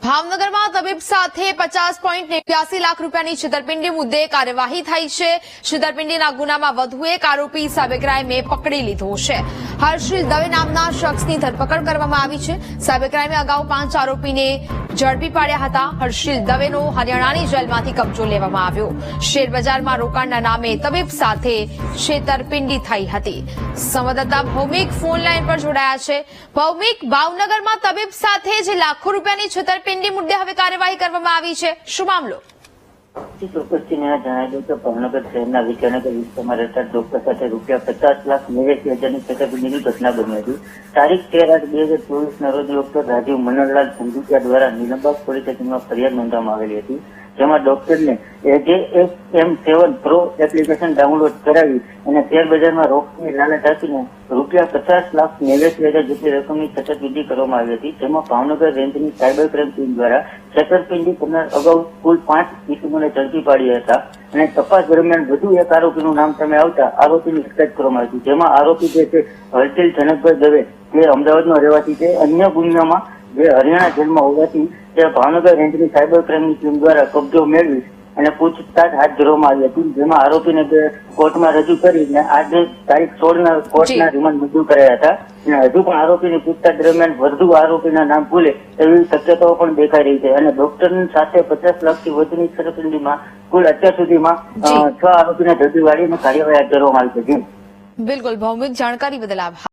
ભાવનગરમાં તબીબ સાથે 50.89 લાખ રૂપિયાની છેતરપિંડી મુદ્દે કાર્યવાહી થઈ છે। છેતરપિંડીના ગુનામાં વધુ એક આરોપી સાયબર ક્રાઇમે પકડી લીધો છે। હર્ષિલ દવે નામના શખ્સની ધરપકડ કરવામાં આવી છે। સાયબર ક્રાઇમે અગાઉ 5 આરોપીને ઝડપી પાડ્યા હતા। હર્ષિલ દવેનો હરિયાણાની જેલમાંથી કબજો લેવામાં આવ્યો। શેરબજારમાં રોકાણના નામે તબીબ સાથે છેતરપિંડી થઈ હતી। સંવાદદાતા ભૌમિક ફોન લાઈન પર જોડાયા છે। ભૌમિક, ભાવનગરમાં તબીબ સાથે જે લાખો રૂપિયાની છેતરપિંડી મુદ્દે હવે કાર્યવાહી કરવામાં આવી છે, શું મામલો? ચોક્કસથી મેં જણાવી દઉં કે ભાવનગર શહેરના વિદ્યાનગર વિસ્તારમાં રહેતા ડોક્ટર સાથે ₹50,89,000ની છેતરપિંડીની ઘટના બની હતી। તારીખ 13/8/2024 ના રોજ ડોક્ટર રાજીવ મનોહરલાલ સંધુકિયા દ્વારા નીલમબાગ પોલીસ સ્ટેશનમાં ફરિયાદ નોંધવામાં આવેલી હતી, જેમાં ડોક્ટરને AJSM7 Pro એપ્લિકેશન ડાઉનલોડ કરાવી અને શેરબજારમાં રોકની લાલચ આપીને ₹50,89,000 જેટલી રકમની છેતરપિંડી કરવામાં આવી હતી, જેમાં ભાવનગર રેન્જની સાયબર ક્રાઇમ ટીમ દ્વારા છેતરપિંડી કરનાર અગાઉ કુલ 5 ઇસમોને ઝડપી પાડ્યા હતા અને તપાસ દરમિયાન વધુ એક આરોપીનું નામ સામે આવતા આરોપીની અટકાયત કરવામાં આવી હતી, જેમાં આરોપી જે છે હર્ષિલ જનકભાઈ દવે તે અમદાવાદનો રહેવાસી છે। અન્ય ગુન્હામાં જે હરિયાણા જેલમાં હોવાથી તે ભાવનગર રેન્જની સાયબર ક્રાઇમની ટીમ દ્વારા કબજો મેળવી અને પૂછતાછ હાથ ધરવામાં આવી હતી, જેમાં આરોપીને કોર્ટમાં રજૂ કરીને આજે તારીખ 16 કોર્ટના રિમાન્ડ મંજૂર કરાયા હતા અને હજુ પણ આરોપીની પૂછતાછ દરમિયાન વધુ આરોપીના નામ ખુલે એવી શક્યતાઓ પણ દેખાઈ રહી છે અને ડોક્ટરની સાથે 50 લાખથી વધુની છેતરપિંડીમાં કુલ અત્યાર સુધીમાં 6 આરોપીને ઝડપી પાડી અને કાર્યવાહી હાથ ધરવામાં આવી છે। બિલકુલ ભૌમિક, જાણકારી બદલ આભાર।